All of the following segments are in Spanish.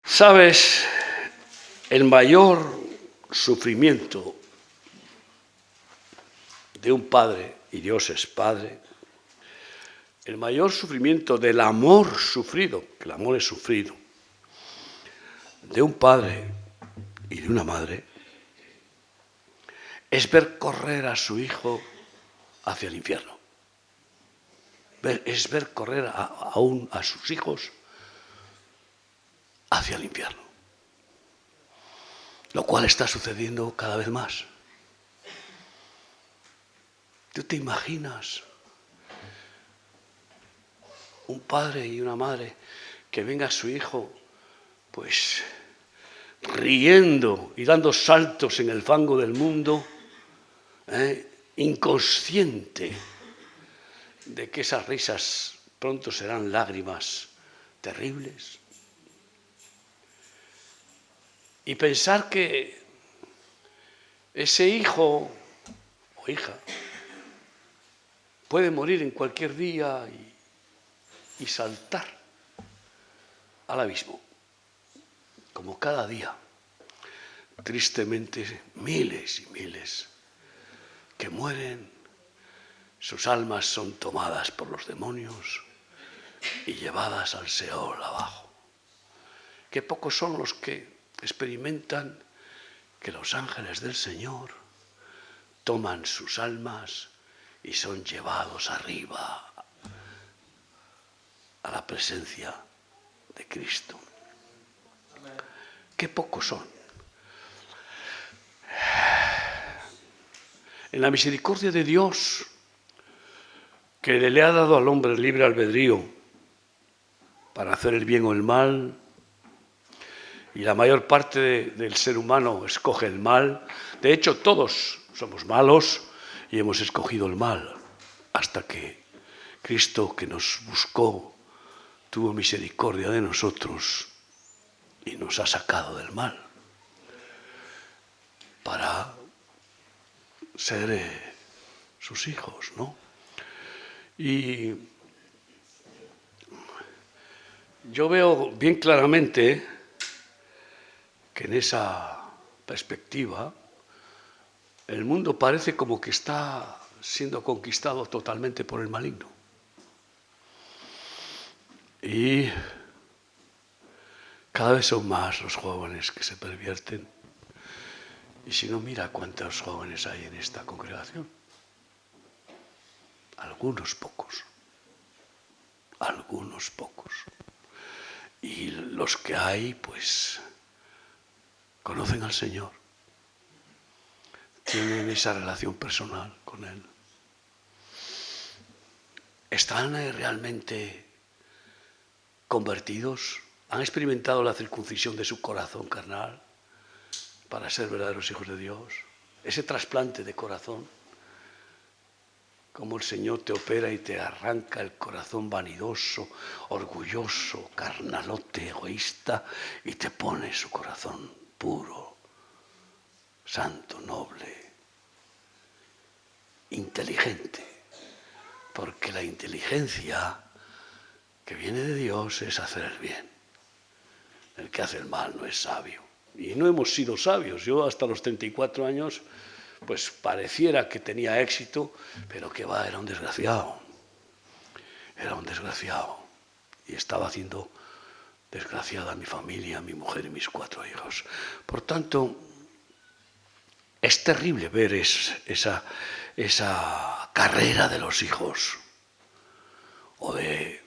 Sabes, el mayor sufrimiento de un padre, y Dios es padre, el mayor sufrimiento del amor sufrido, que el amor es sufrido, de un padre y de una madre, es ver correr a su hijo hacia el infierno. Es ver correr a sus hijos hacia el infierno. Lo cual está sucediendo cada vez más. ¿Tú te imaginas un padre y una madre que venga a su hijo, pues, riendo y dando saltos en el fango del mundo, inconsciente de que esas risas pronto serán lágrimas terribles? Y pensar que ese hijo o hija puede morir en cualquier día y saltar al abismo, como cada día. Tristemente, miles y miles que mueren, sus almas son tomadas por los demonios y llevadas al Seol abajo. Qué pocos son los que experimentan que los ángeles del Señor toman sus almas y son llevados arriba a la presencia de Cristo. Qué pocos son. En la misericordia de Dios, que le ha dado al hombre libre albedrío para hacer el bien o el mal, y la mayor parte del ser humano escoge el mal. De hecho, todos somos malos y hemos escogido el mal, hasta que Cristo, que nos buscó, tuvo misericordia de nosotros y nos ha sacado del mal para ser sus hijos, ¿no? Y yo veo bien claramente que en esa perspectiva el mundo parece como que está siendo conquistado totalmente por el maligno. Y cada vez son más los jóvenes que se pervierten. Y si no, mira cuántos jóvenes hay en esta congregación. Algunos pocos. Algunos pocos. Y los que hay, pues, conocen al Señor. Tienen esa relación personal con Él. ¿Están realmente convertidos? ¿Han experimentado la circuncisión de su corazón carnal para ser verdaderos hijos de Dios? Ese trasplante de corazón, como el Señor te opera y te arranca el corazón vanidoso, orgulloso, carnalote, egoísta, y te pone su corazón puro, santo, noble, inteligente. Porque la inteligencia que viene de Dios es hacer el bien. El que hace el mal no es sabio. Y no hemos sido sabios. Yo hasta los 34 años, pues pareciera que tenía éxito, pero que va, era un desgraciado. Era un desgraciado. Y estaba haciendo desgraciada a mi familia, a mi mujer y mis 4 hijos. Por tanto, es terrible ver esa carrera de los hijos o de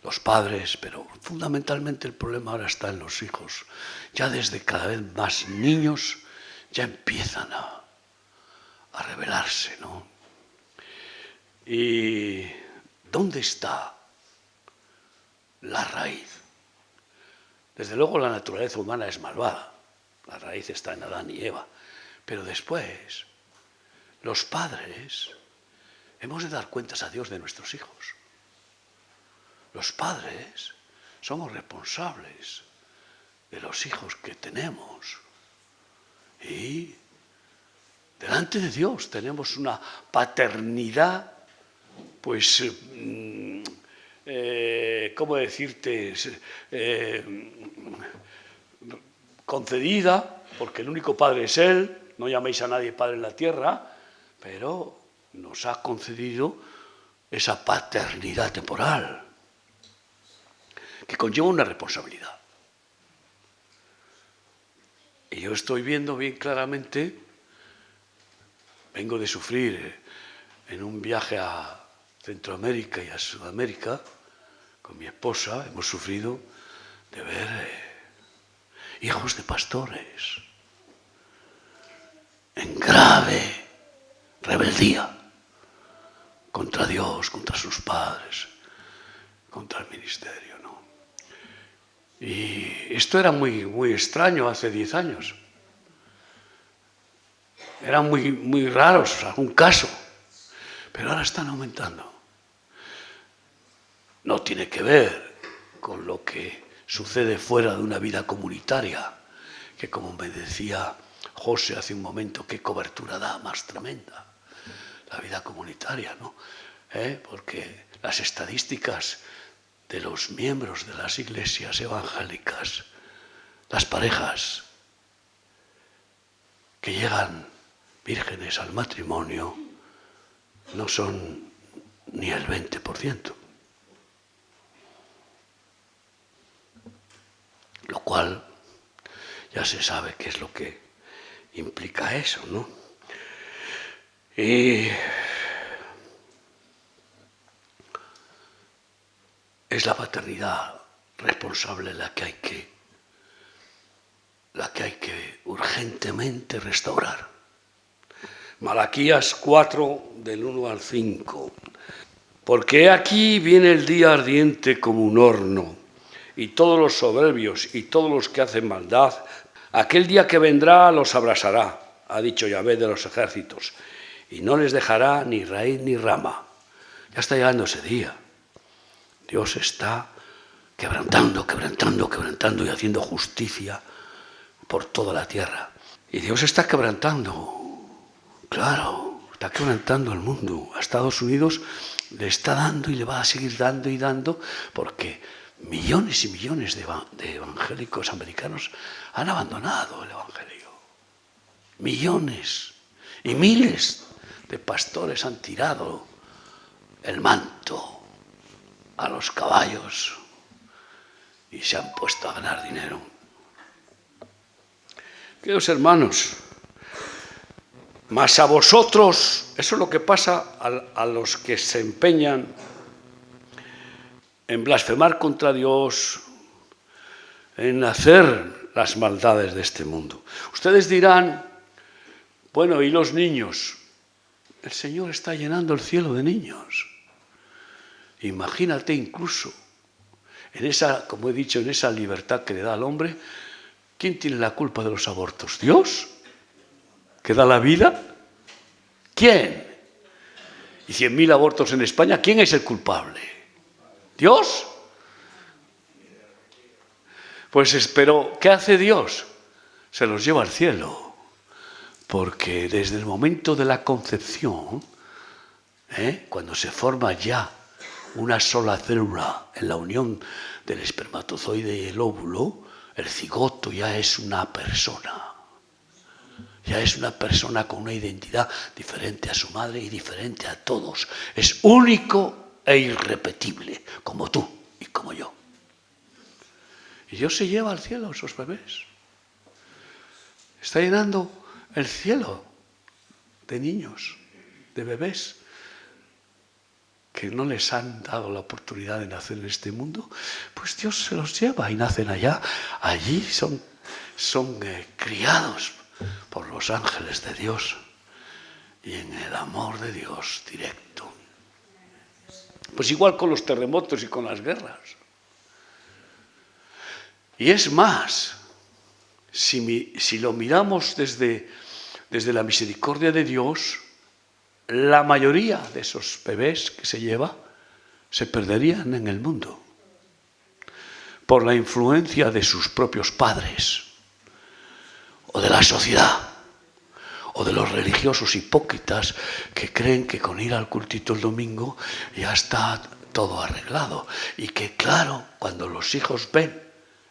los padres, pero fundamentalmente el problema ahora está en los hijos. Ya desde cada vez más niños ya empiezan a rebelarse, ¿no? ¿Y dónde está la raíz? Desde luego la naturaleza humana es malvada. La raíz está en Adán y Eva. Pero después, los padres hemos de dar cuentas a Dios de nuestros hijos. Los padres somos responsables de los hijos que tenemos. Y delante de Dios tenemos una paternidad, pues, ¿cómo decirte?, concedida, porque el único Padre es Él, no llaméis a nadie Padre en la tierra, pero nos ha concedido esa paternidad temporal, que conlleva una responsabilidad. Y yo estoy viendo bien claramente, vengo de sufrir en un viaje a Centroamérica y a Sudamérica, con mi esposa, hemos sufrido de ver hijos de pastores en grave rebeldía contra Dios, contra sus padres, contra el ministerio, ¿no? Y esto era muy extraño hace 10 años. Eran muy raros, algún caso, pero ahora están aumentando. No tiene que ver con lo que sucede fuera de una vida comunitaria, que como me decía José hace un momento, qué cobertura da más tremenda la vida comunitaria, ¿no? Porque las estadísticas de los miembros de las iglesias evangélicas, las parejas que llegan vírgenes al matrimonio, no son ni el 20%. Lo cual ya se sabe qué es lo que implica eso, ¿no? Y es la paternidad responsable la que hay que urgentemente restaurar. Malaquías 4, del 1 al 5. Porque aquí viene el día ardiente como un horno, y todos los soberbios y todos los que hacen maldad, aquel día que vendrá los abrasará, ha dicho Yahvé de los ejércitos, y no les dejará ni raíz ni rama. Ya está llegando ese día. Dios está quebrantando y haciendo justicia por toda la tierra. Y Dios está quebrantando, claro, está quebrantando al mundo. A Estados Unidos le está dando y le va a seguir dando y dando, porque millones y millones de evangélicos americanos han abandonado el evangelio. Millones y miles de pastores han tirado el manto a los caballos y se han puesto a ganar dinero. Queridos hermanos, mas a vosotros, eso es lo que pasa a los que se empeñan en blasfemar contra Dios, en hacer las maldades de este mundo. Ustedes dirán, bueno, ¿y los niños? El Señor está llenando el cielo de niños. Imagínate incluso, en esa, como he dicho, en esa libertad que le da al hombre, ¿quién tiene la culpa de los abortos? ¿Dios? ¿Que da la vida? ¿Quién? Y 100.000 abortos en España, ¿quién es el culpable? ¿Dios? Pues pero ¿qué hace Dios? Se los lleva al cielo. Porque desde el momento de la concepción, cuando se forma ya una sola célula en la unión del espermatozoide y el óvulo, el cigoto ya es una persona. Ya es una persona con una identidad diferente a su madre y diferente a todos. Es único e irrepetible, como tú y como yo. Y Dios se lleva al cielo a esos bebés. Está llenando el cielo de niños, de bebés, que no les han dado la oportunidad de nacer en este mundo, pues Dios se los lleva y nacen allá. Allí son criados por los ángeles de Dios y en el amor de Dios directo. Pues igual con los terremotos y con las guerras. Y es más, si lo miramos desde la misericordia de Dios, la mayoría de esos bebés que se lleva se perderían en el mundo por la influencia de sus propios padres o de la sociedad o de los religiosos hipócritas que creen que con ir al cultito el domingo ya está todo arreglado. Y que claro, cuando los hijos ven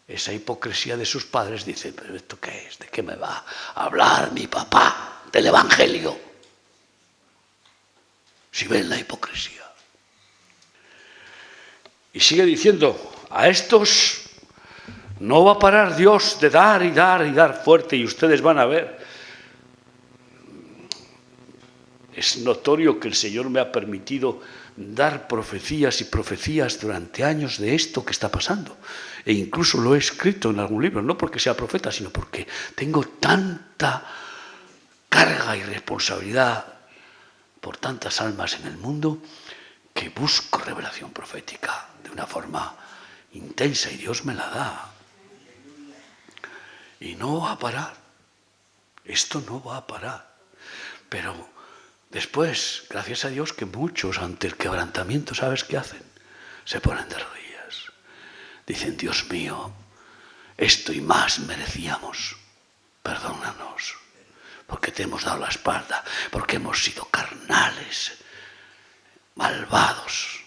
esa hipocresía de sus padres, dicen, ¿pero esto qué es? ¿De qué me va a hablar mi papá del Evangelio? Si ven la hipocresía. Y sigue diciendo, a estos no va a parar Dios de dar y dar y dar fuerte, y ustedes van a ver. Es notorio que el Señor me ha permitido dar profecías y profecías durante años de esto que está pasando. E incluso lo he escrito en algún libro, no porque sea profeta, sino porque tengo tanta carga y responsabilidad por tantas almas en el mundo que busco revelación profética de una forma intensa y Dios me la da. Y no va a parar. Esto no va a parar. Pero después, gracias a Dios, que muchos ante el quebrantamiento, ¿sabes qué hacen? Se ponen de rodillas. Dicen, Dios mío, esto y más merecíamos. Perdónanos, porque te hemos dado la espalda, porque hemos sido carnales, malvados.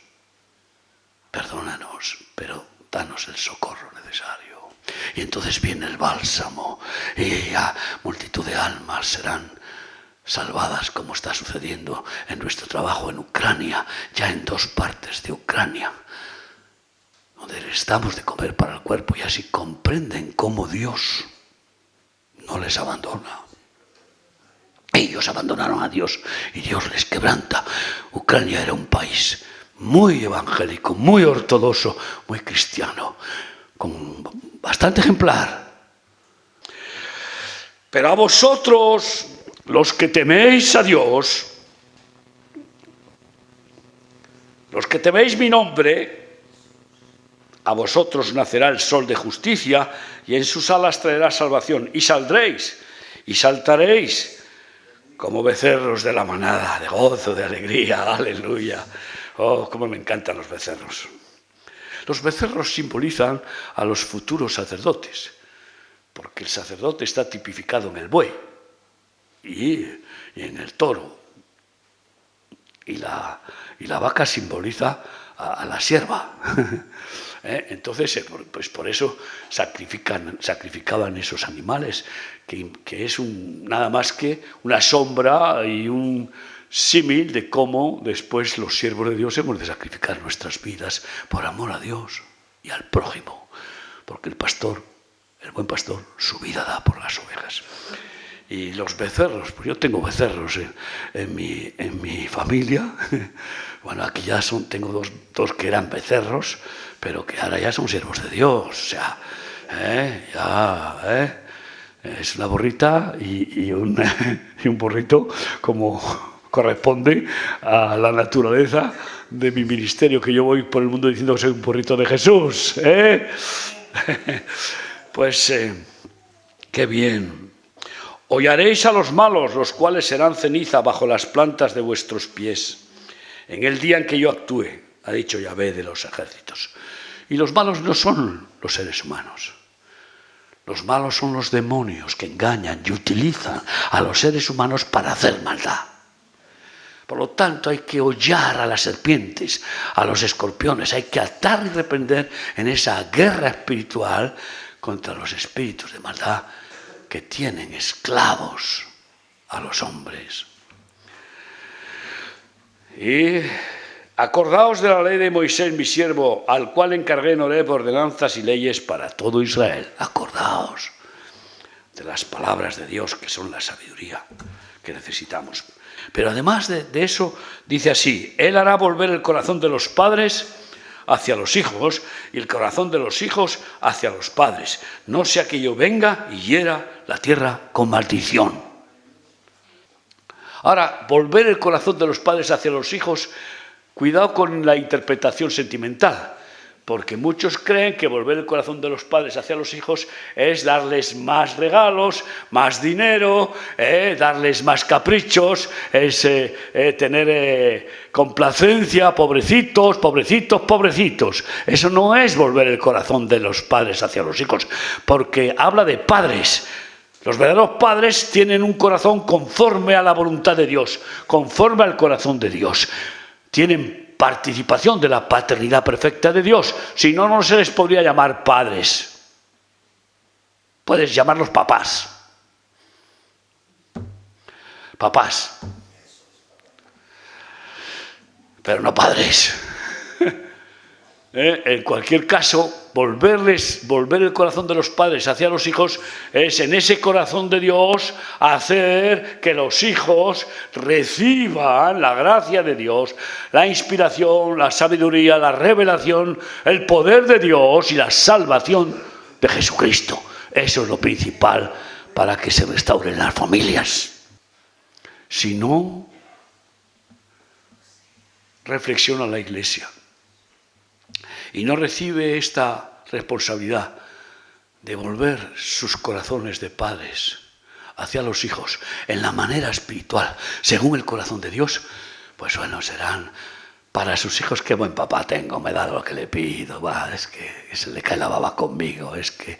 Perdónanos, pero danos el socorro necesario. Y entonces viene el bálsamo y ya multitud de almas serán salvadas, como está sucediendo en nuestro trabajo en Ucrania, ya en 2 partes de Ucrania, donde les damos de comer para el cuerpo y así comprenden cómo Dios no les abandona. Ellos abandonaron a Dios y Dios les quebranta. Ucrania era un país muy evangélico, muy ortodoxo, muy cristiano, con bastante ejemplar. Pero a vosotros, los que teméis a Dios, los que teméis mi nombre, a vosotros nacerá el sol de justicia y en sus alas traerá salvación. Y saldréis y saltaréis como becerros de la manada, de gozo, de alegría, aleluya. Oh, cómo me encantan los becerros. Los becerros simbolizan a los futuros sacerdotes, porque el sacerdote está tipificado en el buey y en el toro. Y la vaca simboliza a la sierva. Entonces, pues por eso sacrificaban esos animales, que es nada más que una sombra y un símil de cómo después los siervos de Dios hemos de sacrificar nuestras vidas por amor a Dios y al prójimo, porque el buen pastor, su vida da por las ovejas. Y los becerros, pues yo tengo becerros en mi familia. Bueno, aquí ya tengo dos que eran becerros, pero que ahora ya son siervos de Dios. O sea, es una borrita y un burrito como corresponde a la naturaleza de mi ministerio, que yo voy por el mundo diciendo que soy un burrito de Jesús. Pues, qué bien. Hollaréis a los malos, los cuales serán ceniza bajo las plantas de vuestros pies, en el día en que yo actúe, ha dicho Yahvé de los ejércitos. Y los malos no son los seres humanos. Los malos son los demonios que engañan y utilizan a los seres humanos para hacer maldad. Por lo tanto, hay que hollar a las serpientes, a los escorpiones, hay que atar y reprender en esa guerra espiritual contra los espíritus de maldad que tienen esclavos a los hombres. Y acordaos de la ley de Moisés, mi siervo, al cual encargué en Horeb ordenanzas y leyes para todo Israel. Acordaos de las palabras de Dios, que son la sabiduría que necesitamos. Pero además de eso, dice así: Él hará volver el corazón de los padres hacia los hijos y el corazón de los hijos hacia los padres, no sea que yo venga y hiera la tierra con maldición. Ahora, volver el corazón de los padres hacia los hijos, cuidado con la interpretación sentimental, porque muchos creen que volver el corazón de los padres hacia los hijos es darles más regalos, más dinero, darles más caprichos, es tener complacencia, pobrecitos, pobrecitos, pobrecitos. Eso no es volver el corazón de los padres hacia los hijos, porque habla de padres. Los verdaderos padres tienen un corazón conforme a la voluntad de Dios, conforme al corazón de Dios. Tienen participación de la paternidad perfecta de Dios. Si no, no se les podría llamar padres. Puedes llamarlos papás. Papás. Pero no padres. En cualquier caso, volver el corazón de los padres hacia los hijos es en ese corazón de Dios hacer que los hijos reciban la gracia de Dios, la inspiración, la sabiduría, la revelación, el poder de Dios y la salvación de Jesucristo. Eso es lo principal para que se restauren las familias. Si no, reflexiona la Iglesia y no recibe esta responsabilidad de volver sus corazones de padres hacia los hijos en la manera espiritual, según el corazón de Dios, pues bueno, serán para sus hijos: qué buen papá tengo, me da lo que le pido, es que se le cae la baba conmigo, es que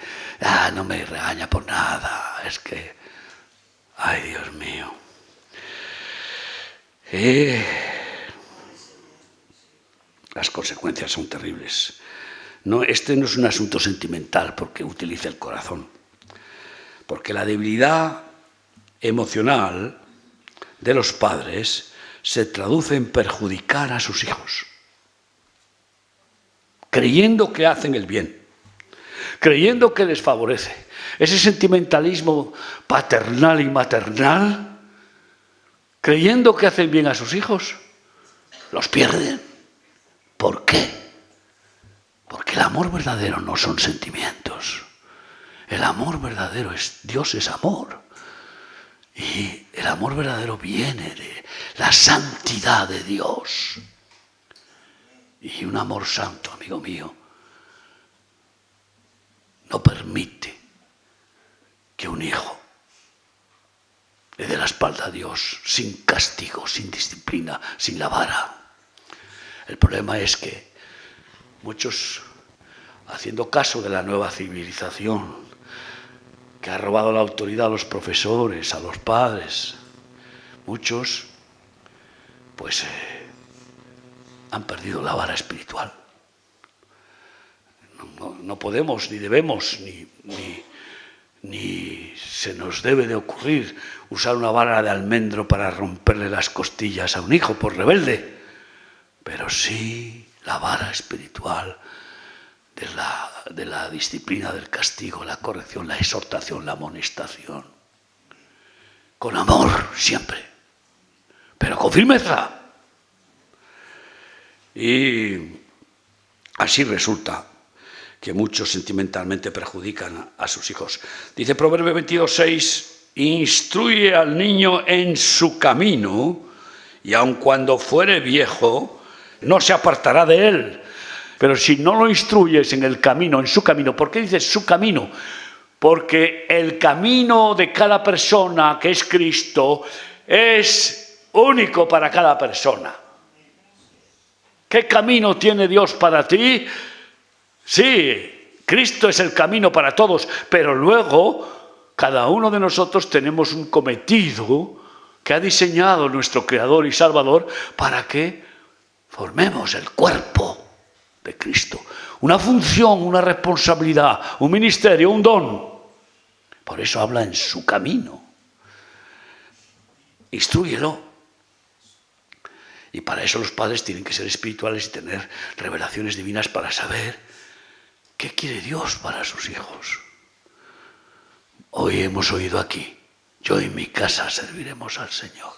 no me regaña por nada, es que, ay Dios mío. Las consecuencias son terribles. No, este no es un asunto sentimental porque utiliza el corazón. Porque la debilidad emocional de los padres se traduce en perjudicar a sus hijos, creyendo que hacen el bien, creyendo que les favorece. Ese sentimentalismo paternal y maternal, creyendo que hacen bien a sus hijos, los pierden. ¿Por qué? Porque el amor verdadero no son sentimientos. El amor verdadero es Dios, es amor. Y el amor verdadero viene de la santidad de Dios. Y un amor santo, amigo mío, no permite que un hijo le dé la espalda a Dios sin castigo, sin disciplina, sin la vara. El problema es que muchos, haciendo caso de la nueva civilización, que ha robado la autoridad a los profesores, a los padres, muchos, pues han perdido la vara espiritual. No podemos, ni debemos, ni se nos debe de ocurrir usar una vara de almendro para romperle las costillas a un hijo por rebelde. Pero sí la vara espiritual de la disciplina, del castigo, la corrección, la exhortación, la amonestación. Con amor siempre, pero con firmeza. Y así resulta que muchos sentimentalmente perjudican a sus hijos. Dice Proverbios 22:6, instruye al niño en su camino, y aun cuando fuere viejo, no se apartará de él. Pero si no lo instruyes en el camino, en su camino, ¿por qué dices su camino? Porque el camino de cada persona, que es Cristo, es único para cada persona. ¿Qué camino tiene Dios para ti? Sí, Cristo es el camino para todos, pero luego cada uno de nosotros tenemos un cometido que ha diseñado nuestro Creador y Salvador para que formemos el cuerpo de Cristo. Una función, una responsabilidad, un ministerio, un don. Por eso habla en su camino. Instrúyelo. Y para eso los padres tienen que ser espirituales y tener revelaciones divinas para saber qué quiere Dios para sus hijos. Hoy hemos oído aquí: yo y mi casa serviremos al Señor.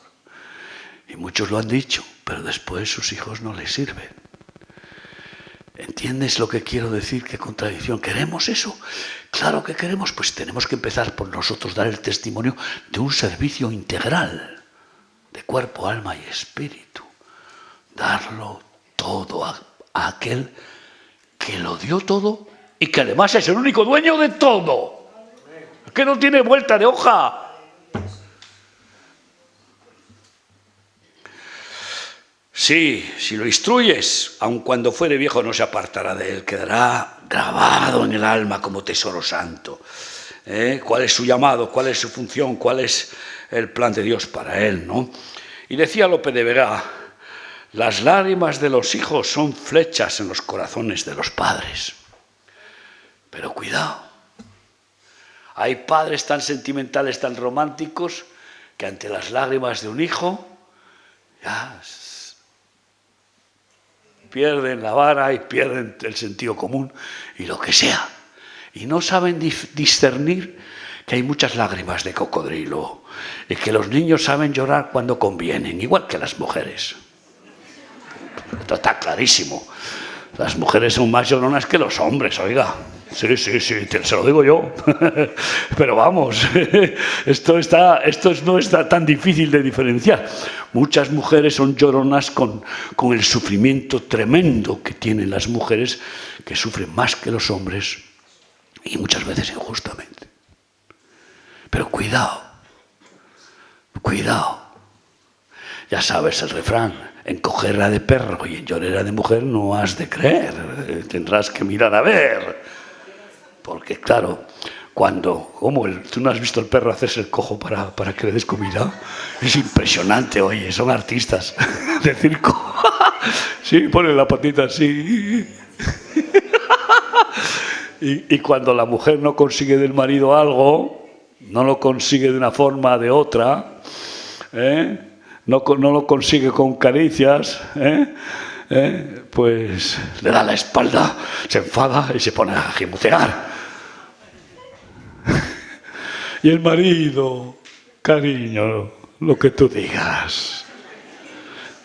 Y muchos lo han dicho, pero después sus hijos no les sirven. ¿Entiendes lo que quiero decir? ¿Qué contradicción? ¿Queremos eso? Claro que queremos, pues tenemos que empezar por nosotros dar el testimonio de un servicio integral, de cuerpo, alma y espíritu. Darlo todo a aquel que lo dio todo y que además es el único dueño de todo, que no tiene vuelta de hoja. Sí, si lo instruyes, aun cuando fuere viejo no se apartará de él, quedará grabado en el alma como tesoro santo. ¿Cuál es su llamado? ¿Cuál es su función? ¿Cuál es el plan de Dios para él? ¿No? Y decía Lope de Vega, Las lágrimas de los hijos son flechas en los corazones de los padres. Pero cuidado, hay padres tan sentimentales, tan románticos, que ante las lágrimas de un hijo ya pierden la vara y pierden el sentido común y lo que sea. Y no saben discernir que hay muchas lágrimas de cocodrilo y que los niños saben llorar cuando convienen, igual que las mujeres. Esto está clarísimo. Las mujeres son más lloronas que los hombres, oiga. Sí, se lo digo yo. Pero vamos, esto no está tan difícil de diferenciar. Muchas mujeres son lloronas con el sufrimiento tremendo que tienen las mujeres, que sufren más que los hombres y muchas veces injustamente. Pero cuidado. Ya sabes el refrán. En cojera de perro y en llorera de mujer no has de creer. Tendrás que mirar a ver. Porque claro, tú no has visto al perro hacerse el cojo para que le des comida. Es impresionante, oye, son artistas de circo. Sí, ponen la patita así. Y cuando la mujer no consigue del marido algo, no lo consigue de una forma o de otra, no lo consigue con caricias, pues le da la espalda, se enfada y se pone a gimutear. Y el marido, cariño, lo que tú digas.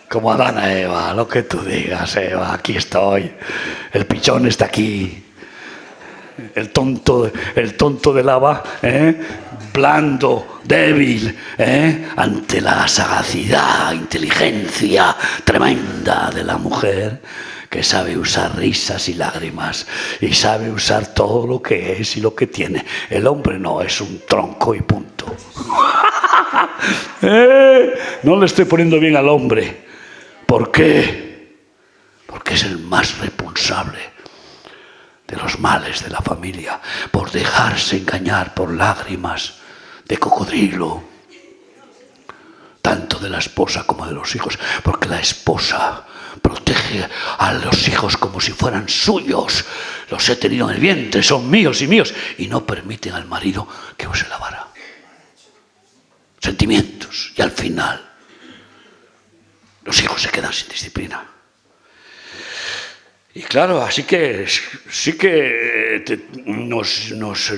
Como Adán a Eva, lo que tú digas, Eva, aquí estoy. El pichón está aquí. El tonto de lava, blando, débil, ante la sagacidad, inteligencia tremenda de la mujer, que sabe usar risas y lágrimas y sabe usar todo lo que es y lo que tiene. El hombre no, es un tronco y punto. No le estoy poniendo bien al hombre. ¿Por qué? Porque es el más responsable de los males de la familia, por dejarse engañar por lágrimas de cocodrilo, tanto de la esposa como de los hijos, porque la esposa protege a los hijos como si fueran suyos. Los he tenido en el vientre, son míos, y no permiten al marido que use la vara. Sentimientos, y al final los hijos se quedan sin disciplina. Y claro, así que sí que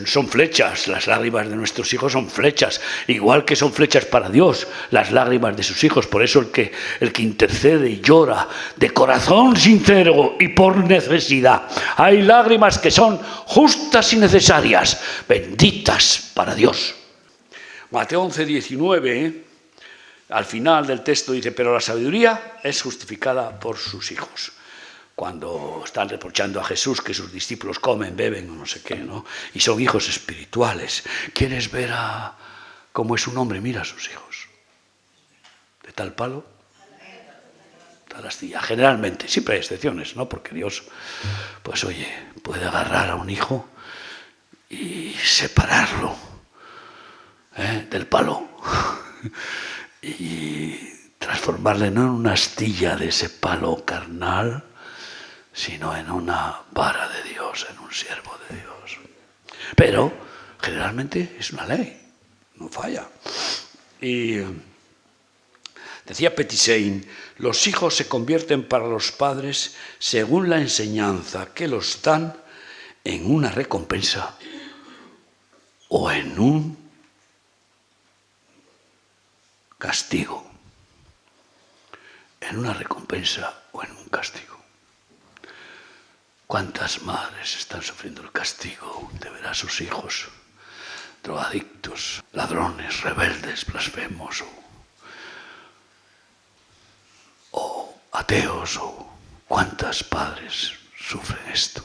son flechas, las lágrimas de nuestros hijos son flechas, igual que son flechas para Dios las lágrimas de sus hijos. Por eso el que intercede y llora de corazón sincero y por necesidad. Hay lágrimas que son justas y necesarias, benditas para Dios. Mateo 11:19, al final del texto dice, pero la sabiduría es justificada por sus hijos. Cuando están reprochando a Jesús que sus discípulos comen, beben o no sé qué, ¿no? Y son hijos espirituales. ¿Quieres ver cómo es un hombre? Mira a sus hijos. De tal palo, tal astilla. Generalmente, siempre hay excepciones, ¿no? Porque Dios, pues oye, puede agarrar a un hijo y separarlo del palo. Y transformarle no en una astilla de ese palo carnal, sino en una vara de Dios, en un siervo de Dios. Pero generalmente es una ley, no falla. Y decía Petissein, los hijos se convierten para los padres según la enseñanza que los dan en una recompensa o en un castigo. En una recompensa o en un castigo. ¿Cuántas madres están sufriendo el castigo de ver a sus hijos drogadictos, ladrones, rebeldes, blasfemos o ateos? O ¿cuántas padres sufren esto?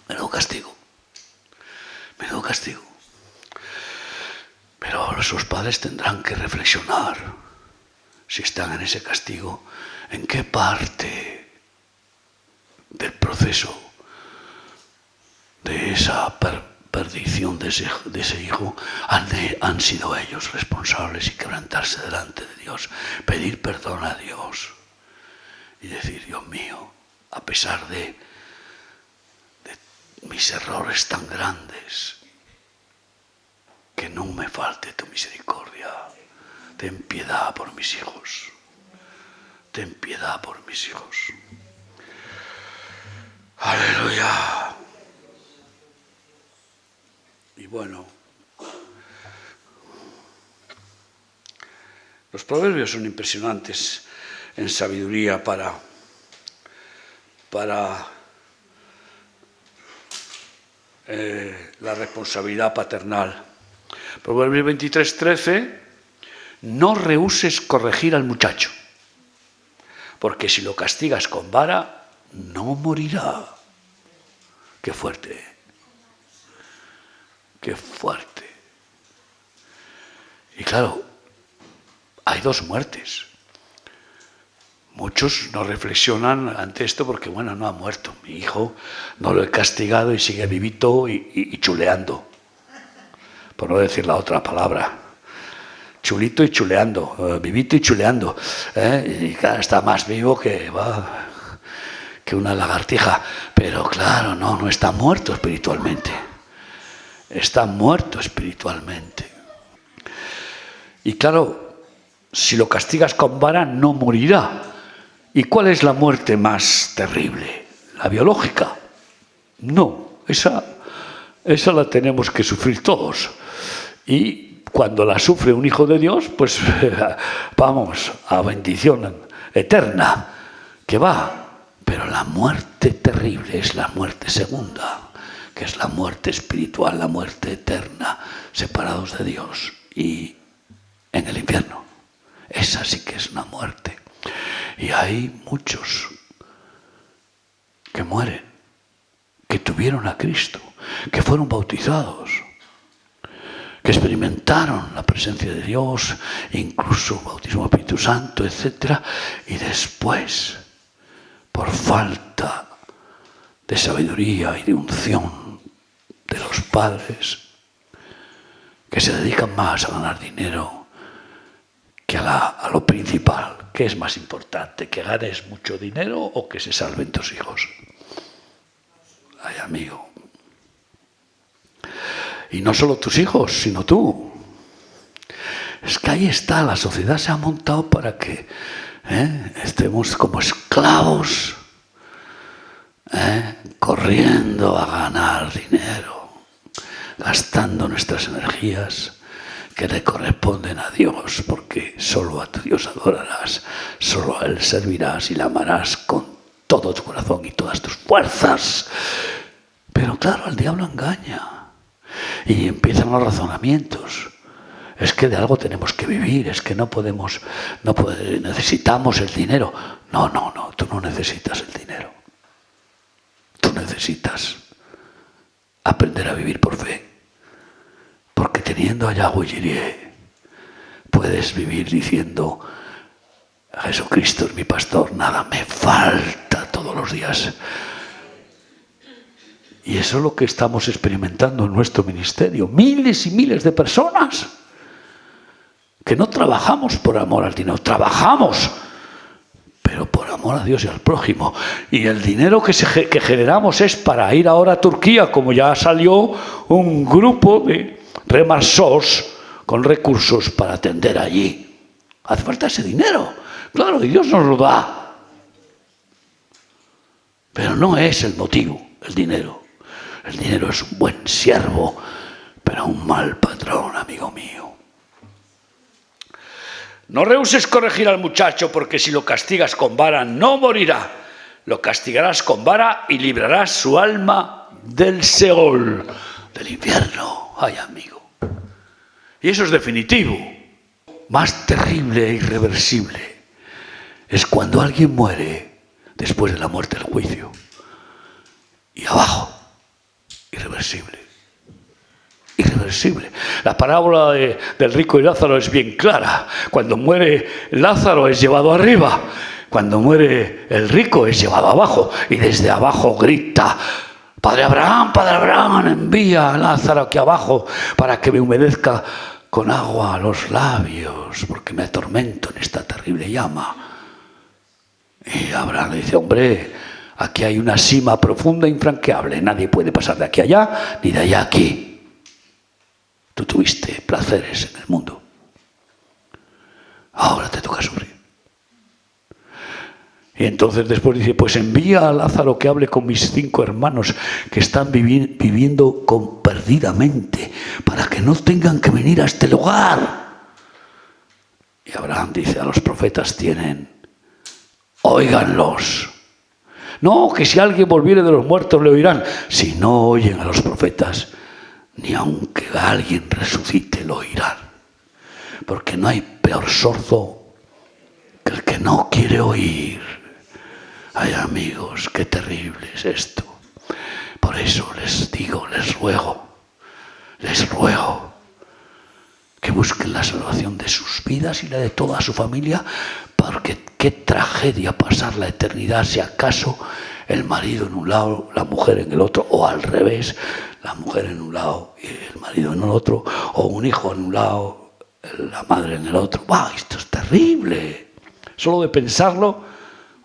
Menudo castigo. Menudo castigo. Pero sus padres tendrán que reflexionar, si están en ese castigo, en qué parte del proceso de esa perdición de ese hijo han sido ellos responsables, y quebrantarse delante de Dios, pedir perdón a Dios y decir, Dios mío, a pesar de mis errores tan grandes, que no me falte tu misericordia. Ten piedad por mis hijos. Ten piedad por mis hijos. Aleluya. Y bueno, los proverbios son impresionantes en sabiduría para la responsabilidad paternal. Proverbios 23:13, no rehuses corregir al muchacho, porque si lo castigas con vara, no morirá. Qué fuerte, qué fuerte. Y claro, hay dos muertes. Muchos no reflexionan ante esto porque, bueno, no ha muerto. Mi hijo no lo he castigado y sigue vivito y chuleando. Por no decir la otra palabra. Chulito y chuleando, vivito y chuleando. Y claro, está más vivo que una lagartija. Pero claro, no está muerto espiritualmente. Está muerto espiritualmente. Y claro, si lo castigas con vara, no morirá. ¿Y cuál es la muerte más terrible? ¿La biológica? No, esa la tenemos que sufrir todos. Y cuando la sufre un hijo de Dios, pues vamos a bendición eterna, que va. Pero la muerte terrible es la muerte segunda, que es la muerte espiritual, la muerte eterna, separados de Dios y en el infierno. Esa sí que es una muerte. Y hay muchos que mueren, que tuvieron a Cristo, que fueron bautizados, que experimentaron la presencia de Dios, incluso bautismo del Espíritu Santo, etc. Y después, por falta de sabiduría y de unción de los padres, que se dedican más a ganar dinero que a lo principal. ¿Qué es más importante? ¿Que ganes mucho dinero o que se salven tus hijos? Ay, amigo. Y no solo tus hijos, sino tú. Es que ahí está, la sociedad se ha montado para que estemos como esclavos, corriendo a ganar dinero, gastando nuestras energías que le corresponden a Dios, porque solo a tu Dios adorarás, solo a Él servirás y le amarás con todo tu corazón y todas tus fuerzas. Pero claro, el diablo engaña y empiezan los razonamientos. Es que de algo tenemos que vivir, es que necesitamos el dinero. No, tú no necesitas el dinero. Tú necesitas aprender a vivir por fe. Porque teniendo a Yahweh Jireh, puedes vivir diciendo, Jesucristo es mi pastor, nada me falta todos los días. Y eso es lo que estamos experimentando en nuestro ministerio. Miles y miles de personas que no trabajamos por amor al dinero, trabajamos, pero por amor a Dios y al prójimo. Y el dinero que generamos es para ir ahora a Turquía, como ya salió un grupo de Remarsos con recursos para atender allí. Hace falta ese dinero, claro, y Dios nos lo da. Pero no es el motivo, el dinero. El dinero es un buen siervo, pero un mal patrón, amigo mío. No rehuses corregir al muchacho, porque si lo castigas con vara no morirá. Lo castigarás con vara y librarás su alma del Seol, del infierno. Ay, amigo. Y eso es definitivo. Más terrible e irreversible es cuando alguien muere después de la muerte del juicio. Y abajo, irreversible. Irreversible. La parábola del rico y Lázaro es bien clara. Cuando muere Lázaro es llevado arriba. Cuando muere el rico es llevado abajo. Y desde abajo grita, Padre Abraham, envía a Lázaro aquí abajo para que me humedezca con agua los labios, porque me atormento en esta terrible llama. Y Abraham dice, hombre, aquí hay una sima profunda e infranqueable. Nadie puede pasar de aquí a allá, ni de allá a aquí. Tú tuviste placeres en el mundo. Ahora te toca sufrir. Y entonces después dice, pues envía a Lázaro que hable con mis 5 hermanos que están viviendo perdidamente, para que no tengan que venir a este lugar. Y Abraham dice, a los profetas tienen, óiganlos. No, que si alguien volviere de los muertos le oirán. Si no oyen a los profetas, ni aunque alguien resucite lo oirán. Porque no hay peor sordo que el que no quiere oír. Ay, amigos, qué terrible es esto. Por eso les digo, les ruego que busquen la salvación de sus vidas y la de toda su familia, porque qué tragedia pasar la eternidad si acaso el marido en un lado, la mujer en el otro, o al revés, la mujer en un lado y el marido en el otro, o un hijo en un lado, la madre en el otro. ¡Wow! Esto es terrible. Solo de pensarlo,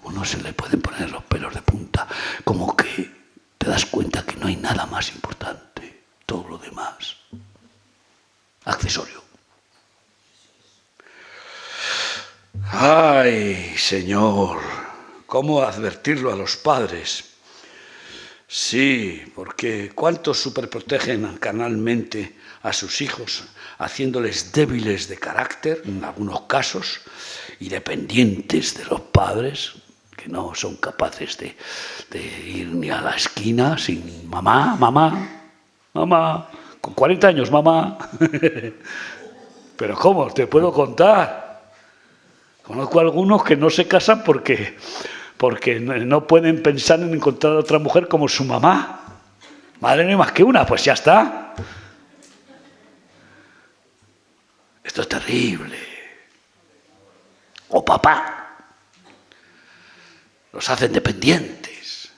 uno se le pueden poner los pelos de punta, como que te das cuenta que no hay nada más importante, todo lo demás, accesorio. Ay, Señor, ¿cómo advertirlo a los padres? Sí, porque ¿cuántos superprotegen carnalmente a sus hijos, haciéndoles débiles de carácter, en algunos casos, y dependientes de los padres, que no son capaces de ir ni a la esquina sin mamá, con 40 años, mamá. Pero ¿cómo? Te puedo contar. Conozco a algunos que no se casan porque no pueden pensar en encontrar a otra mujer como su mamá. Madre no hay más que una, pues ya está. Esto es terrible. O papá. Los hacen dependientes.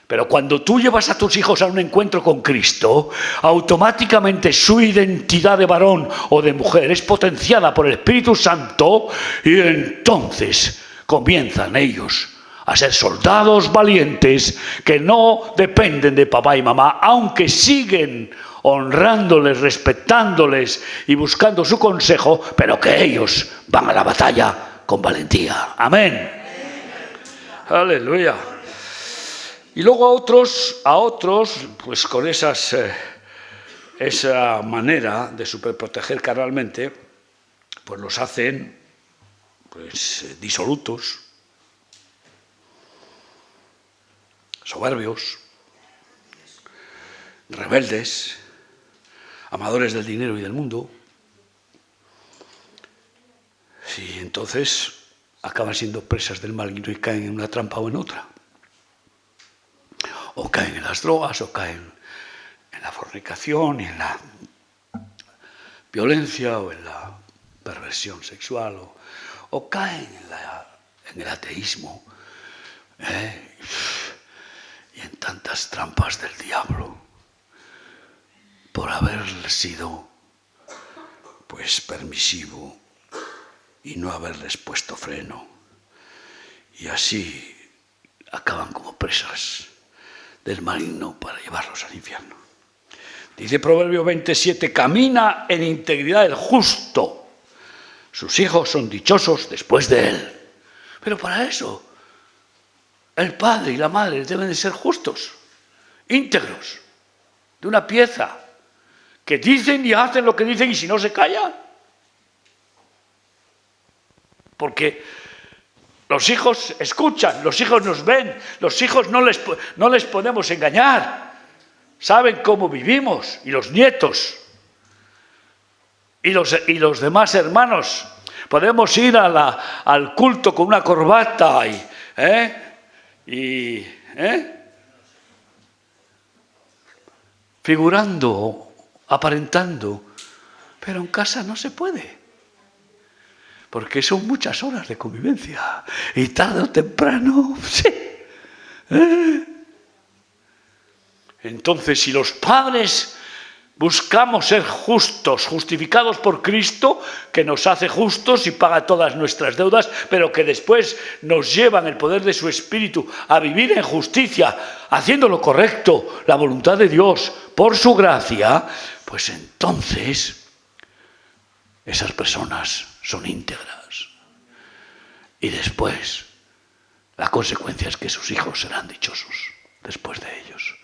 Pero cuando tú llevas a tus hijos a un encuentro con Cristo, automáticamente su identidad de varón o de mujer es potenciada por el Espíritu Santo y entonces comienzan ellos a ser soldados valientes que no dependen de papá y mamá, aunque siguen honrándoles, respetándoles y buscando su consejo, pero que ellos van a la batalla con valentía. Amén. Aleluya. Y luego a otros, pues con esa manera de superproteger carnalmente, pues los hacen pues disolutos, soberbios, rebeldes, amadores del dinero y del mundo. Y entonces acaban siendo presas del maligno y caen en una trampa o en otra. O caen en las drogas, o caen en la fornicación, y en la violencia, o en la perversión sexual, o caen en el ateísmo, y en tantas trampas del diablo, por haber sido pues permisivo y no haberles puesto freno. Y así acaban como presas del maligno para llevarlos al infierno. Dice Proverbio 27, camina en integridad el justo. Sus hijos son dichosos después de él. Pero para eso, el padre y la madre deben de ser justos, íntegros, de una pieza, que dicen y hacen lo que dicen y si no se callan. Porque los hijos escuchan, los hijos nos ven, los hijos no les podemos engañar. Saben cómo vivimos, y los nietos, y los demás hermanos. Podemos ir al culto con una corbata figurando, aparentando, pero en casa no se puede. Porque son muchas horas de convivencia. Y tarde o temprano, sí. Entonces, si los padres Buscamos ser justos, justificados por Cristo, que nos hace justos y paga todas nuestras deudas, pero que después nos lleva en el poder de su Espíritu a vivir en justicia, haciendo lo correcto, la voluntad de Dios, por su gracia, pues entonces esas personas son íntegras. Y después, la consecuencia es que sus hijos serán dichosos después de ellos,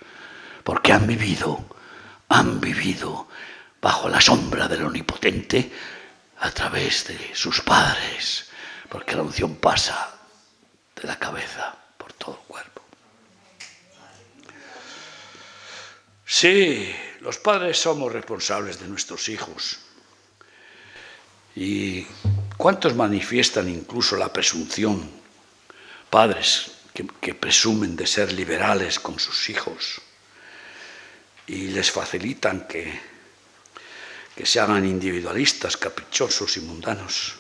porque han vivido bajo la sombra del Omnipotente a través de sus padres, porque la unción pasa de la cabeza por todo el cuerpo. Sí, los padres somos responsables de nuestros hijos. ¿Y cuántos manifiestan incluso la presunción? Padres que presumen de ser liberales con sus hijos y les facilitan que se hagan individualistas, caprichosos y mundanos,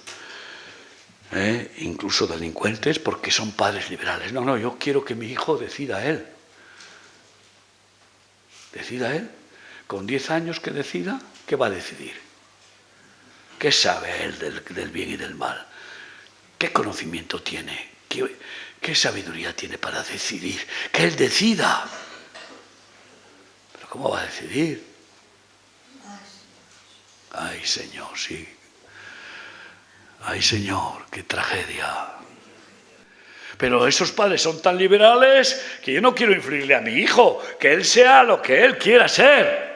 incluso delincuentes, porque son padres liberales. No, yo quiero que mi hijo decida él. Decida él. Con 10 años que decida, ¿qué va a decidir? ¿Qué sabe él del bien y del mal? ¿Qué conocimiento tiene? ¿Qué sabiduría tiene para decidir? Que él decida. ¿Pero cómo va a decidir? Ay, Señor, sí. Ay, Señor, qué tragedia. Pero esos padres son tan liberales que yo no quiero influirle a mi hijo, que él sea lo que él quiera ser.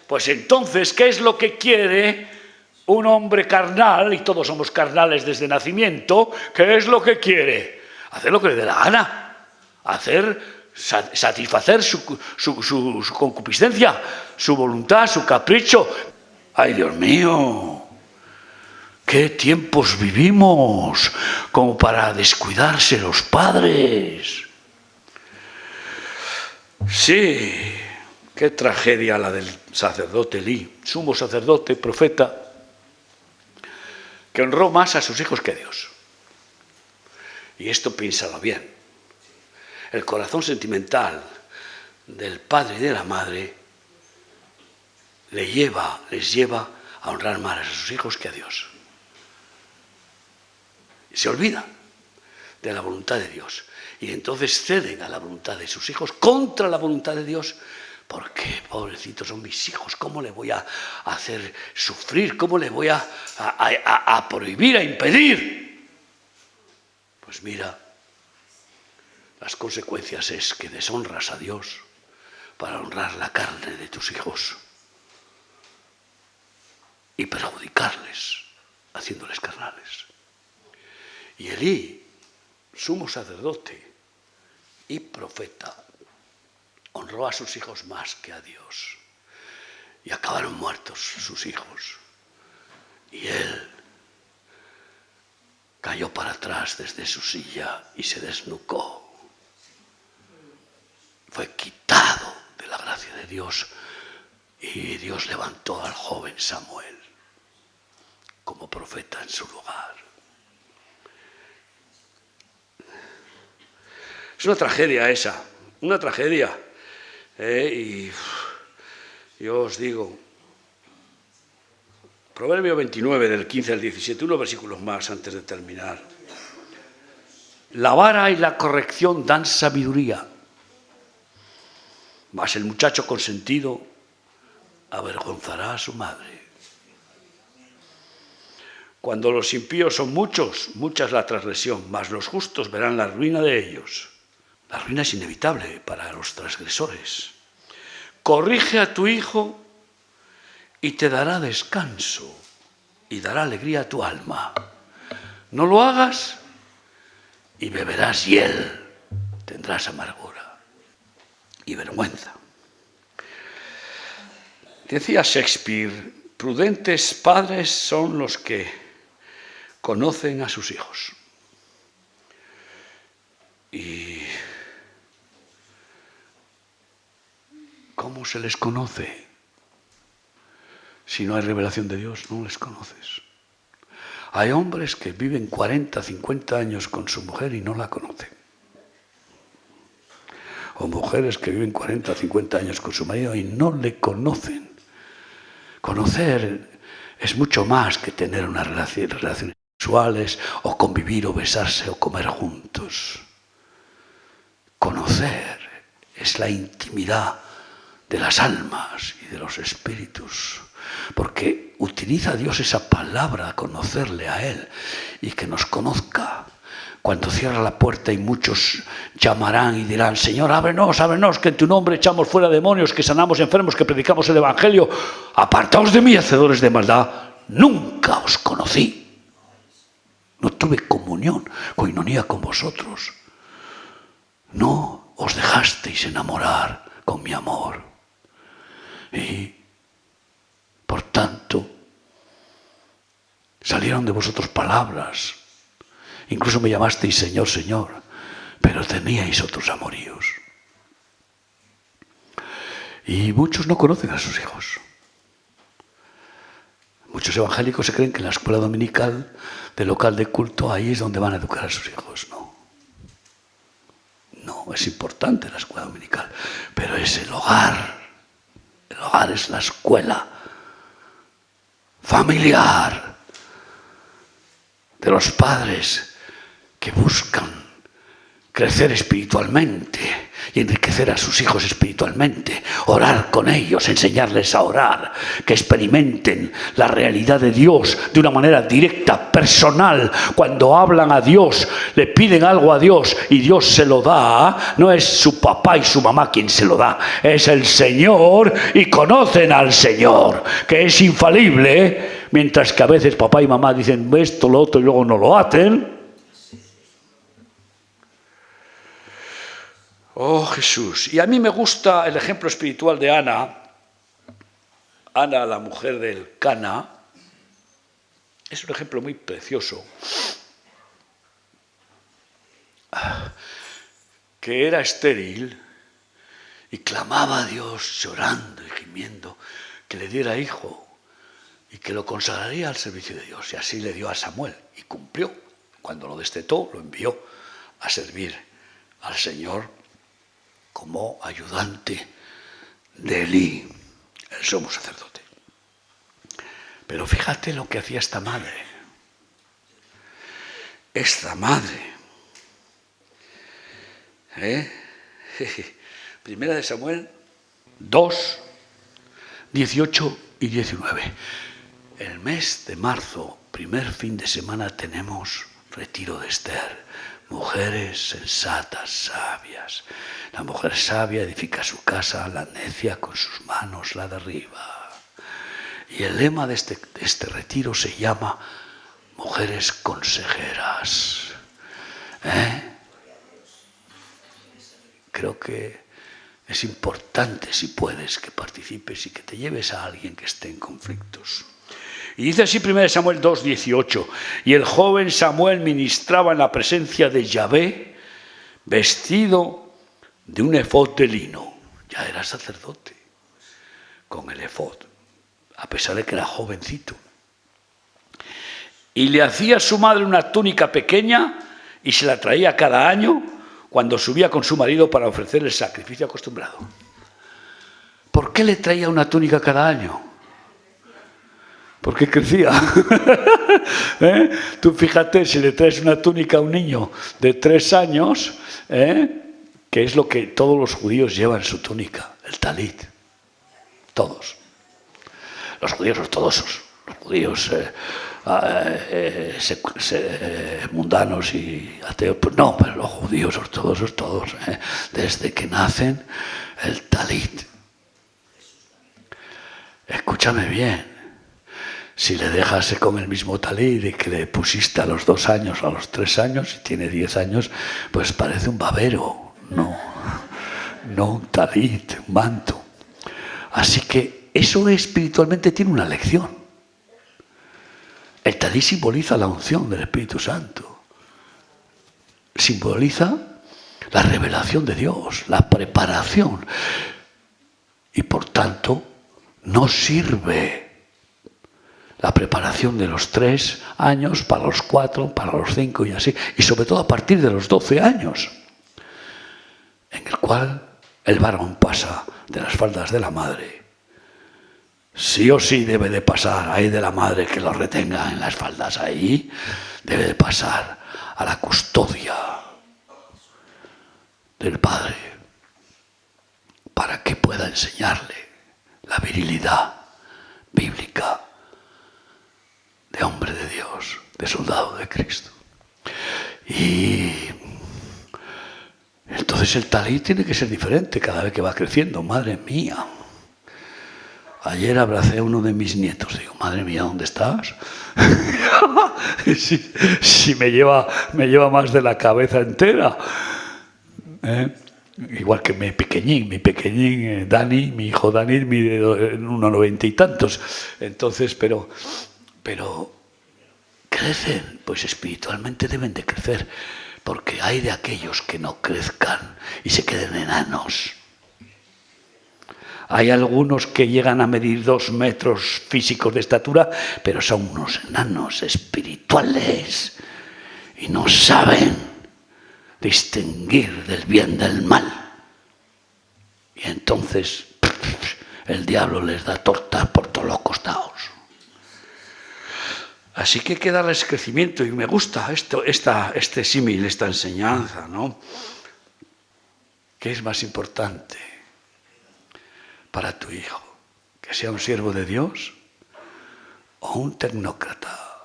Pues entonces, ¿qué es lo que quiere un hombre carnal? Y todos somos carnales desde nacimiento. ¿Qué es lo que quiere? Hacer lo que le dé la gana. Satisfacer su concupiscencia, su voluntad, su capricho. ¡Ay, Dios mío! ¿Qué tiempos vivimos como para descuidarse los padres? Sí. Qué tragedia la del sacerdote Elí, sumo sacerdote, profeta, que honró más a sus hijos que a Dios. Y esto piénsalo bien. El corazón sentimental del padre y de la madre les lleva a honrar más a sus hijos que a Dios. Y se olvidan de la voluntad de Dios. Y entonces ceden a la voluntad de sus hijos contra la voluntad de Dios. Porque, pobrecitos, son mis hijos, ¿cómo le voy a hacer sufrir? ¿Cómo le voy a prohibir, a impedir? Pues mira, las consecuencias es que deshonras a Dios para honrar la carne de tus hijos y perjudicarles, haciéndoles carnales. Y Elí, sumo sacerdote y profeta, honró a sus hijos más que a Dios. Y acabaron muertos sus hijos. Y él cayó para atrás desde su silla y se desnucó. Fue quitado de la gracia de Dios. Y Dios levantó al joven Samuel como profeta en su lugar. Es una tragedia esa, una tragedia. Y yo os digo, Proverbio 29, del 15 al 17, unos versículos más antes de terminar. La vara y la corrección dan sabiduría, mas el muchacho consentido avergonzará a su madre. Cuando los impíos son muchos, mucha es la transgresión, mas los justos verán la ruina de ellos. La ruina es inevitable para los transgresores. Corrige a tu hijo y te dará descanso y dará alegría a tu alma. No lo hagas y beberás hiel, tendrás amargura y vergüenza. Decía Shakespeare, prudentes padres son los que conocen a sus hijos. Y ¿cómo se les conoce? Si no hay revelación de Dios, no les conoces. Hay hombres que viven 40, 50 años con su mujer y no la conocen. o mujeres que viven 40 o 50 años con su marido y no le conocen. Conocer es mucho más que tener unas relaciones sexuales o convivir o besarse o comer juntos. Conocer es la intimidad de las almas y de los espíritus, porque utiliza Dios esa palabra, conocerle a Él y que nos conozca. Cuando cierra la puerta y muchos llamarán y dirán: Señor, ábrenos, ábrenos, que en tu nombre echamos fuera demonios, que sanamos enfermos, que predicamos el Evangelio. Apartaos de mí, hacedores de maldad, nunca os conocí. No tuve comunión, coinonía con vosotros. No os dejasteis enamorar con mi amor. Y, por tanto, salieron de vosotros palabras. Incluso me llamasteis Señor, Señor, pero teníais otros amoríos. Y muchos no conocen a sus hijos. Muchos evangélicos se creen que en la escuela dominical del local de culto ahí es donde van a educar a sus hijos. No. No, es importante la escuela dominical, pero es el hogar. El hogar es la escuela familiar de los padres que buscan crecer espiritualmente y enriquecer a sus hijos espiritualmente, orar con ellos, enseñarles a orar, que experimenten la realidad de Dios de una manera directa, personal. Cuando hablan a Dios, le piden algo a Dios y Dios se lo da, no es su papá y su mamá quien se lo da, es el Señor, y conocen al Señor, que es infalible, mientras que a veces papá y mamá dicen esto, lo otro y luego no lo hacen. Oh, Jesús. Y a mí me gusta el ejemplo espiritual de Ana. Ana, la mujer del Cana, es un ejemplo muy precioso. Que era estéril y clamaba a Dios llorando y gimiendo que le diera hijo y que lo consagraría al servicio de Dios. Y así le dio a Samuel y cumplió. Cuando lo destetó, lo envió a servir al Señor como ayudante de Elí, el sumo sacerdote. Pero fíjate lo que hacía esta madre. Esta madre. Primera de Samuel 2, 18 y 19. El mes de marzo, primer fin de semana, tenemos retiro de Esther. Mujeres sensatas, sabias. La mujer sabia edifica su casa, la necia con sus manos la derriba. Y el lema de este retiro se llama Mujeres Consejeras. Creo que es importante, si puedes, que participes y que te lleves a alguien que esté en conflictos. Y dice así 1 Samuel 2, 18. Y el joven Samuel ministraba en la presencia de Yahvé, vestido de un efod de lino. Ya era sacerdote, con el efod, a pesar de que era jovencito. Y le hacía a su madre una túnica pequeña y se la traía cada año cuando subía con su marido para ofrecer el sacrificio acostumbrado. ¿Por qué le traía una túnica cada año? Porque crecía. Tú fíjate, si le traes una túnica a un niño de 3 años, que es lo que todos los judíos llevan su túnica, el talit. Todos. Los judíos ortodoxos, los judíos mundanos y ateos, pues no, pero los judíos ortodoxos todos, desde que nacen, el talit. Escúchame bien. Si le dejas con el mismo talit y que le pusiste a los 2 años, a los 3 años, y tiene 10 años, pues parece un babero, no un talit, un manto. Así que eso espiritualmente tiene una lección. El talit simboliza la unción del Espíritu Santo. Simboliza la revelación de Dios, la preparación. Y por tanto, no sirve la preparación de los 3 años para los 4, para los 5 y así. Y sobre todo a partir de los 12 años, en el cual el varón pasa de las faldas de la madre, sí o sí debe de pasar, ahí de la madre que lo retenga en las faldas, ahí debe de pasar a la custodia del padre para que pueda enseñarle la virilidad bíblica de hombre de Dios, de soldado de Cristo. Y entonces el talí tiene que ser diferente cada vez que va creciendo. Madre mía, ayer abracé a uno de mis nietos, digo, madre mía, ¿dónde estás? si me lleva más de la cabeza entera. Igual que mi pequeñín Dani, mi hijo Dani, mide 1,90 y tantos. Entonces, pero crecen, pues espiritualmente deben de crecer, porque hay de aquellos que no crezcan y se queden enanos. Hay algunos que llegan a medir 2 metros físicos de estatura, pero son unos enanos espirituales y no saben distinguir del bien del mal. Y entonces el diablo les da tortas por todos los costados. Así que hay que darles crecimiento, y me gusta este símil, esta enseñanza, ¿no? ¿Qué es más importante para tu hijo? ¿Que sea un siervo de Dios o un tecnócrata?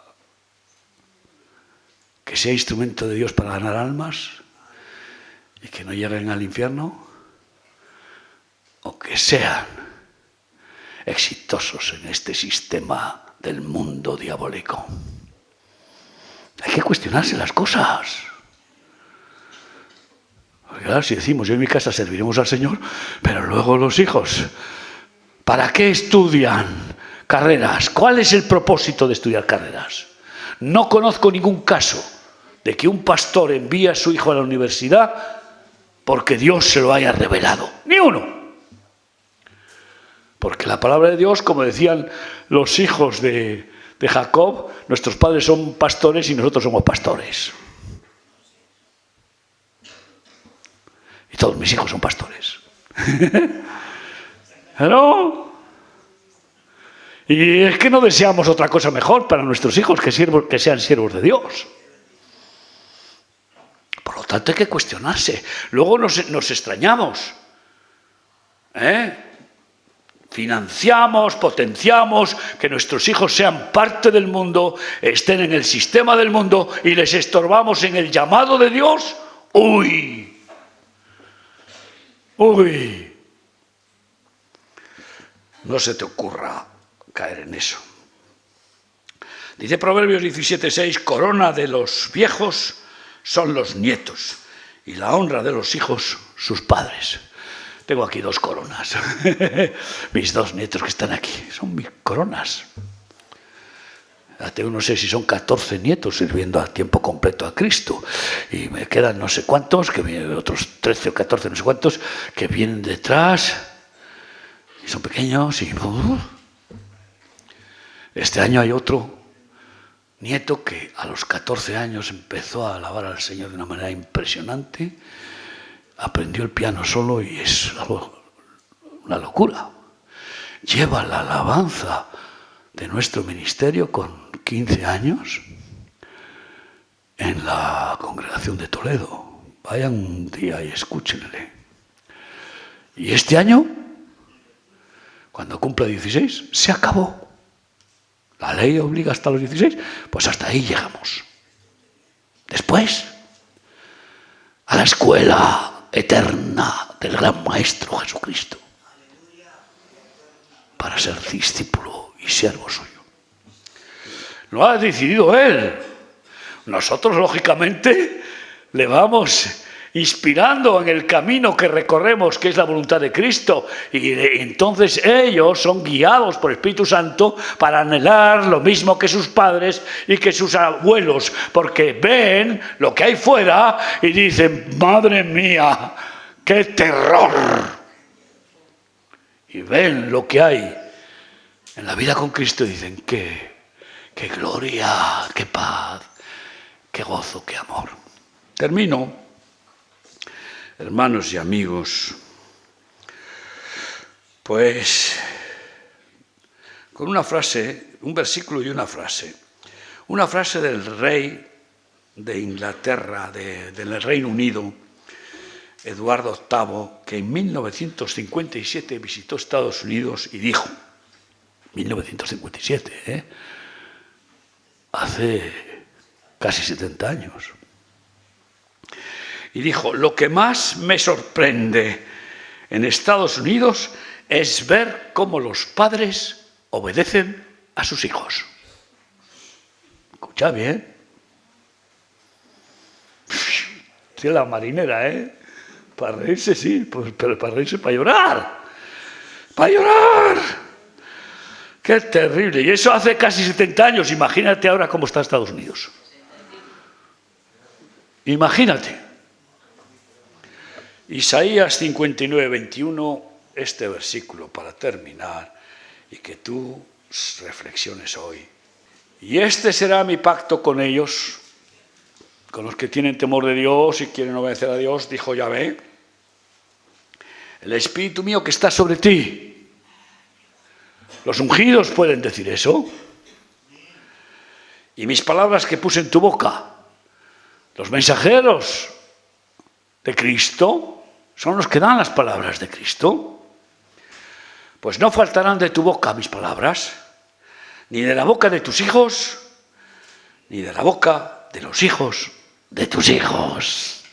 ¿Que sea instrumento de Dios para ganar almas y que no lleguen al infierno? ¿O que sean exitosos en este sistema del mundo diabólico? Hay que cuestionarse las cosas. Porque claro, si decimos, yo en mi casa serviremos al Señor, pero luego los hijos, ¿para qué estudian carreras? ¿Cuál es el propósito de estudiar carreras? No conozco ningún caso de que un pastor envíe a su hijo a la universidad porque Dios se lo haya revelado. Ni uno. Porque la palabra de Dios, como decían los hijos de Jacob, nuestros padres son pastores y nosotros somos pastores. Y todos mis hijos son pastores. ¿No? Y es que no deseamos otra cosa mejor para nuestros hijos que sean siervos de Dios. Por lo tanto hay que cuestionarse. Luego nos extrañamos. Financiamos, potenciamos que nuestros hijos sean parte del mundo, estén en el sistema del mundo y les estorbamos en el llamado de Dios. ¡Uy! No se te ocurra caer en eso. Dice Proverbios 17:6, corona de los viejos son los nietos y la honra de los hijos sus padres. Tengo aquí 2 coronas. Mis 2 nietos que están aquí son mis coronas. No sé si son 14 nietos sirviendo a tiempo completo a Cristo. Y me quedan no sé cuántos, otros 13 o 14, no sé cuántos, que vienen detrás y son pequeños. Este año hay otro nieto que a los 14 años empezó a alabar al Señor de una manera impresionante. Aprendió el piano solo y es una locura. Lleva la alabanza de nuestro ministerio con 15 años en la congregación de Toledo. Vayan un día y escúchenle. Y este año, cuando cumpla 16, se acabó. La ley obliga hasta los 16, pues hasta ahí llegamos. Después, a la escuela eterna del gran Maestro Jesucristo, para ser discípulo y siervo suyo. Lo ha decidido Él. Nosotros, lógicamente, le vamos inspirando en el camino que recorremos, que es la voluntad de Cristo. Y entonces ellos son guiados por el Espíritu Santo para anhelar lo mismo que sus padres y que sus abuelos, porque ven lo que hay fuera y dicen, madre mía, qué terror. Y ven lo que hay en la vida con Cristo y dicen, qué gloria, qué paz, qué gozo, qué amor. Termino. Hermanos y amigos, Pues con una frase, un versículo y una frase. Una frase del rey de Inglaterra, del Reino Unido, Eduardo VIII, que en 1957 visitó Estados Unidos y dijo, 1957, hace casi 70 años, y dijo, lo que más me sorprende en Estados Unidos es ver cómo los padres obedecen a sus hijos. Escucha bien. Sí, la marinera, Para reírse sí, pues, pero para reírse, para llorar. ¡Para llorar! ¡Qué terrible! Y eso hace casi 70 años. Imagínate ahora cómo está Estados Unidos. Imagínate. Isaías 59, 21, este versículo para terminar y que tú reflexiones hoy. Y este será mi pacto con ellos, con los que tienen temor de Dios y quieren obedecer a Dios, dijo Yahvé, el Espíritu mío que está sobre ti. Los ungidos pueden decir eso. Y mis palabras que puse en tu boca, los mensajeros de Cristo, son los que dan las palabras de Cristo. Pues no faltarán de tu boca mis palabras, ni de la boca de tus hijos, ni de la boca de los hijos de tus hijos.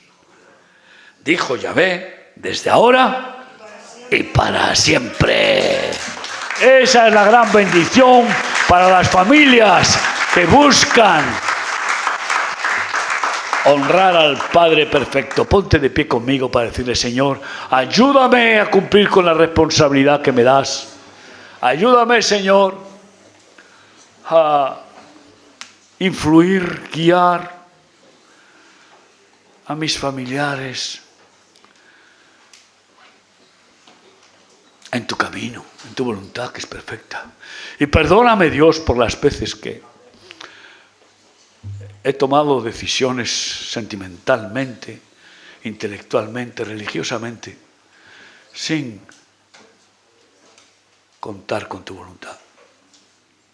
Dijo Yahvé, desde ahora y para siempre. Esa es la gran bendición para las familias que buscan honrar al Padre perfecto. Ponte de pie conmigo para decirle, Señor, ayúdame a cumplir con la responsabilidad que me das. Ayúdame, Señor, a influir, guiar a mis familiares en tu camino, en tu voluntad que es perfecta. Y perdóname, Dios, por las veces que he tomado decisiones sentimentalmente, intelectualmente, religiosamente, sin contar con tu voluntad,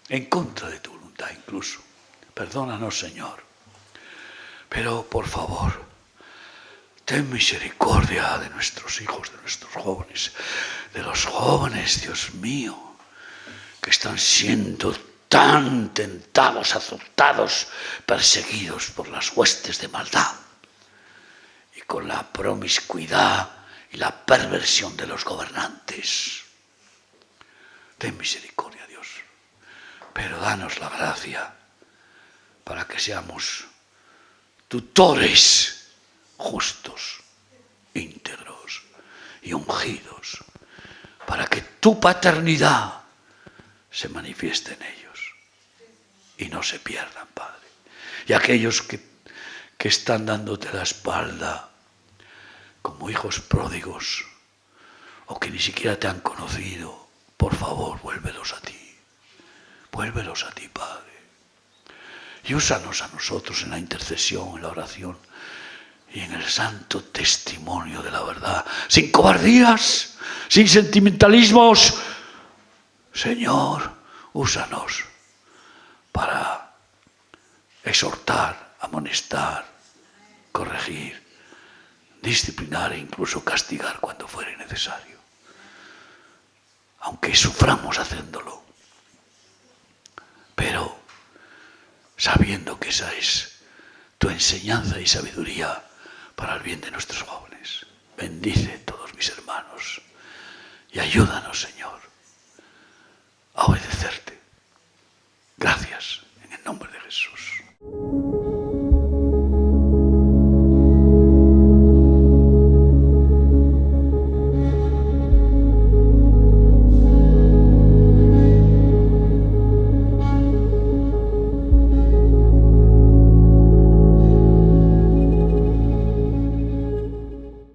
en contra de tu voluntad incluso. Perdónanos, Señor. Pero, por favor, ten misericordia de nuestros hijos, de nuestros jóvenes, de los jóvenes, Dios mío, que están siendo tan tentados, azotados, perseguidos por las huestes de maldad y con la promiscuidad y la perversión de los gobernantes. Ten misericordia, Dios, pero danos la gracia para que seamos tutores justos, íntegros y ungidos, para que tu paternidad se manifieste en ellos y no se pierdan, Padre. Y aquellos que están dándote la espalda como hijos pródigos o que ni siquiera te han conocido, por favor, vuélvelos a ti. Vuélvelos a ti, Padre. Y úsanos a nosotros en la intercesión, en la oración y en el santo testimonio de la verdad, sin cobardías, sin sentimentalismos. Señor, úsanos para exhortar, amonestar, corregir, disciplinar e incluso castigar cuando fuere necesario, aunque suframos haciéndolo, pero sabiendo que esa es tu enseñanza y sabiduría para el bien de nuestros jóvenes. Bendice todos mis hermanos y ayúdanos, Señor, a obedecer